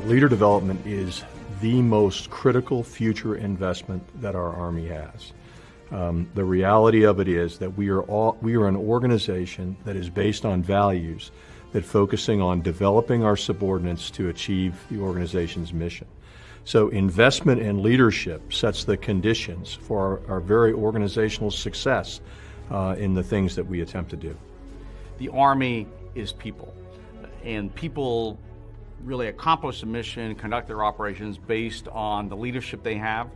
Leader development is the most critical future investment that our Army has. The reality of it is that we are an organization that is based on values that focusing on developing our subordinates to achieve the organization's mission. So investment in leadership sets the conditions for our very organizational success in the things that we attempt to do. The Army is people, and people really accomplish the mission, conduct their operations based on the leadership they have.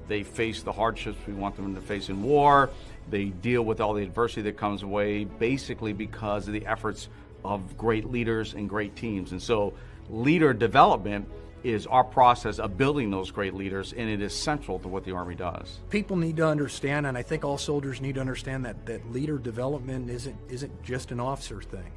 They face the hardships we want them to face in war. They deal with all the adversity that comes away basically because of the efforts of great leaders and great teams. And so leader development is our process of building those great leaders, and it is central to what the Army does. People need to understand, and I think all soldiers need to understand, that leader development isn't just an officer thing.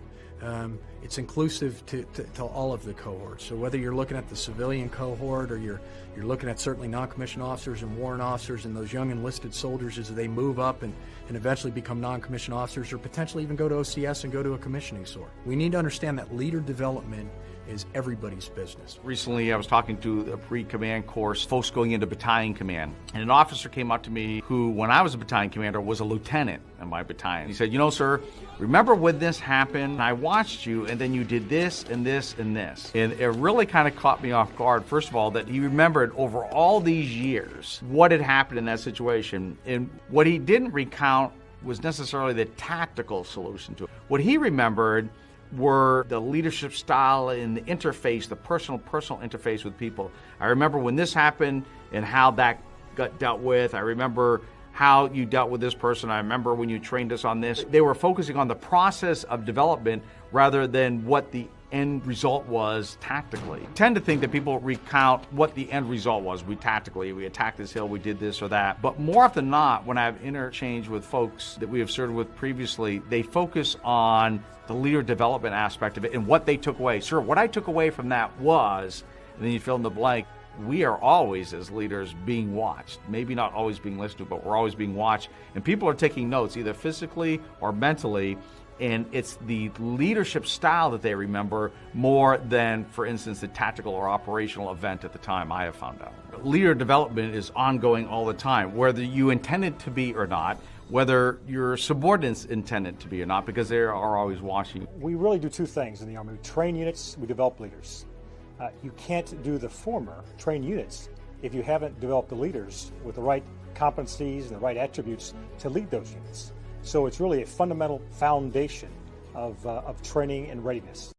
It's inclusive to all of the cohorts. So whether you're looking at the civilian cohort or you're looking at certainly non-commissioned officers and warrant officers and those young enlisted soldiers as they move up and eventually become non-commissioned officers or potentially even go to OCS and go to a commissioning SOR. We need to understand that leader development is everybody's business. Recently, I was talking to a pre-command course, folks going into battalion command, and an officer came up to me who, when I was a battalion commander, was a lieutenant in my battalion. He said, "You know, sir, remember when this happened? I watched you, and then you did this and this and this." And it really kind of caught me off guard, first of all, that he remembered over all these years what had happened in that situation. And what he didn't recount was necessarily the tactical solution to it. What he remembered were the leadership style and the interface, the personal interface with people. I remember when this happened and how that got dealt with. I remember how you dealt with this person. I remember when you trained us on this. They were focusing on the process of development rather than what the end result was tactically. I tend to think that people recount what the end result was. We attacked this hill, we did this or that. But more often than not, when I've interchanged with folks that we have served with previously, they focus on the leader development aspect of it and what they took away. Sure, what I took away from that was, and then you fill in the blank, we are always, as leaders, being watched. Maybe not always being listened to, but we're always being watched. And people are taking notes, either physically or mentally, and it's the leadership style that they remember more than, for instance, the tactical or operational event at the time, I have found out. Leader development is ongoing all the time, whether you intend it to be or not, whether your subordinates intend it to be or not, because they are always watching. We really do two things in the Army. We train units, we develop leaders. You can't do the former, train units, if you haven't developed the leaders with the right competencies and the right attributes to lead those units. So it's really a fundamental foundation of training and readiness.